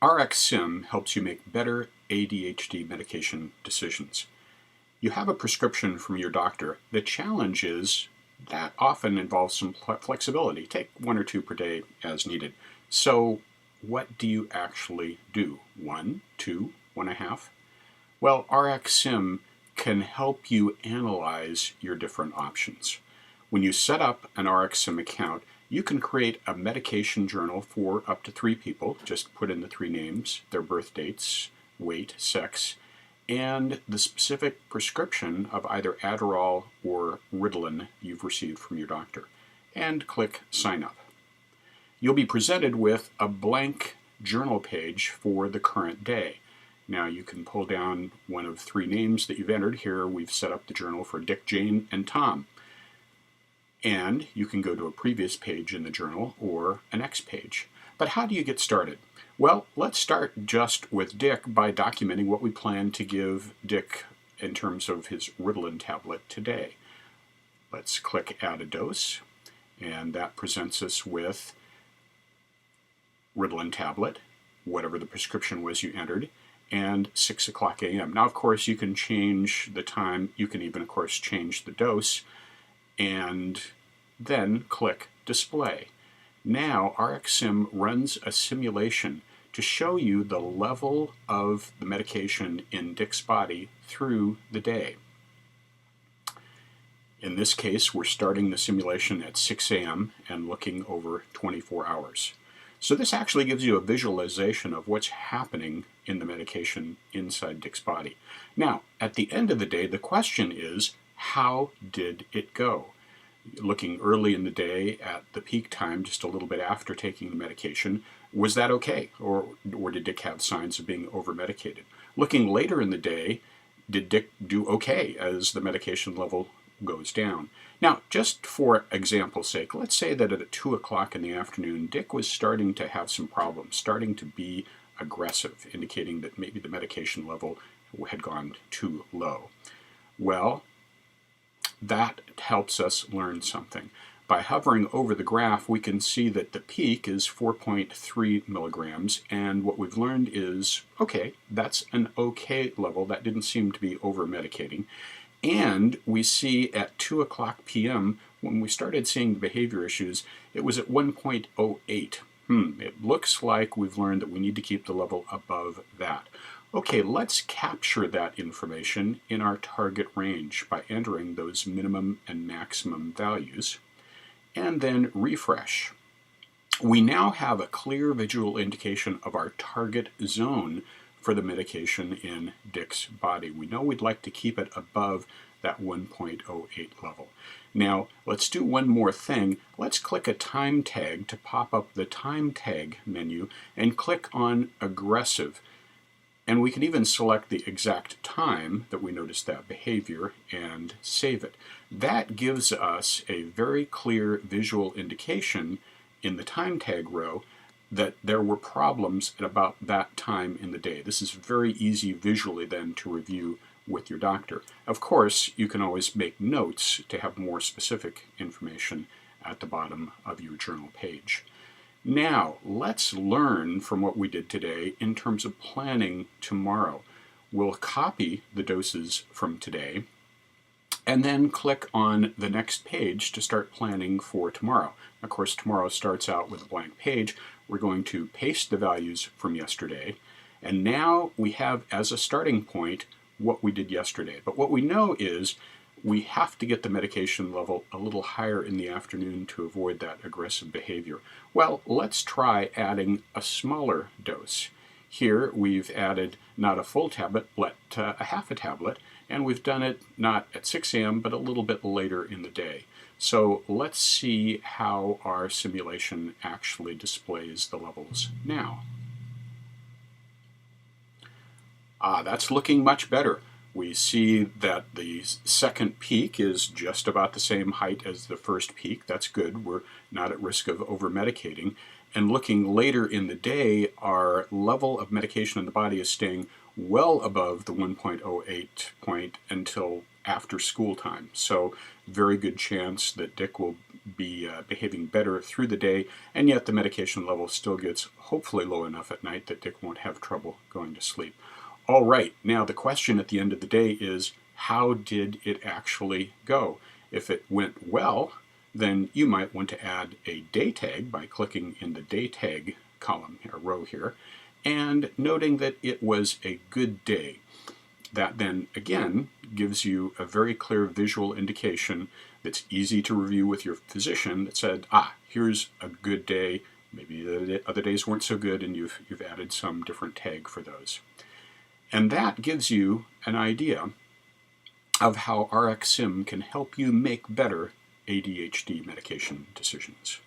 RxSim helps you make better ADHD medication decisions. You have a prescription from your doctor. The challenge is that often involves some flexibility. Take 1 or 2 per day as needed. So what do you actually do? 1, 2, 1.5? Well, RxSim can help you analyze your different options. When you set up an RxSim account, you can create a medication journal for up to 3 people. Just put in the 3 names, their birth dates, weight, sex, and the specific prescription of either Adderall or Ritalin you've received from your doctor, and click Sign Up. You'll be presented with a blank journal page for the current day. Now you can pull down one of 3 names that you've entered. Here we've set up the journal for Dick, Jane, and Tom. And you can go to a previous page in the journal or a next page. But how do you get started? Well, let's start just with Dick by documenting what we plan to give Dick in terms of his Ritalin tablet today. Let's click Add a Dose, and that presents us with Ritalin tablet, whatever the prescription was you entered, and 6 o'clock a.m. Now, of course, you can change the time. You can even, of course, change the dose, and then click Display. Now, RxSim runs a simulation to show you the level of the medication in Dick's body through the day. In this case, we're starting the simulation at 6 a.m. and looking over 24 hours. So this actually gives you a visualization of what's happening in the medication inside Dick's body. Now, at the end of the day, the question is, how did it go? Looking early in the day at the peak time, just a little bit after taking the medication, was that okay? Or did Dick have signs of being over-medicated? Looking later in the day, did Dick do okay as the medication level goes down? Now, just for example's sake, let's say that at 2 o'clock in the afternoon, Dick was starting to have some problems, starting to be aggressive, indicating that maybe the medication level had gone too low. Well, that helps us learn something. By hovering over the graph, we can see that the peak is 4.3 milligrams, and what we've learned is, okay, that's an okay level. That didn't seem to be over-medicating. And we see at 2 o'clock p.m., when we started seeing the behavior issues, it was at 1.08. It looks like we've learned that we need to keep the level above that. Okay, let's capture that information in our target range by entering those minimum and maximum values, and then refresh. We now have a clear visual indication of our target zone for the medication in Dick's body. We know we'd like to keep it above that 1.08 level. Now, let's do one more thing. Let's click a time tag to pop up the time tag menu and click on aggressive. And we can even select the exact time that we noticed that behavior and save it. That gives us a very clear visual indication in the time tag row that there were problems at about that time in the day. This is very easy visually then to review with your doctor. Of course, you can always make notes to have more specific information at the bottom of your journal page. Now, let's learn from what we did today in terms of planning tomorrow. We'll copy the doses from today and then click on the next page to start planning for tomorrow. Of course, tomorrow starts out with a blank page. We're going to paste the values from yesterday, and now we have as a starting point what we did yesterday. But what we know is we have to get the medication level a little higher in the afternoon to avoid that aggressive behavior. Well, let's try adding a smaller dose. Here we've added not a full tablet, but a half a tablet, and we've done it not at 6 a.m., but a little bit later in the day. So let's see how our simulation actually displays the levels now. That's looking much better. We see that the second peak is just about the same height as the first peak. That's good. We're not at risk of over-medicating. And looking later in the day, our level of medication in the body is staying well above the 1.08 point until after school time. So very good chance that Dick will be behaving better through the day, and yet the medication level still gets hopefully low enough at night that Dick won't have trouble going to sleep. All right, now the question at the end of the day is, how did it actually go? If it went well, then you might want to add a day tag by clicking in the day tag column or row here, and noting that it was a good day. That then, again, gives you a very clear visual indication that's easy to review with your physician that said, here's a good day. Maybe the other days weren't so good, and you've added some different tag for those. And that gives you an idea of how RxSim can help you make better ADHD medication decisions.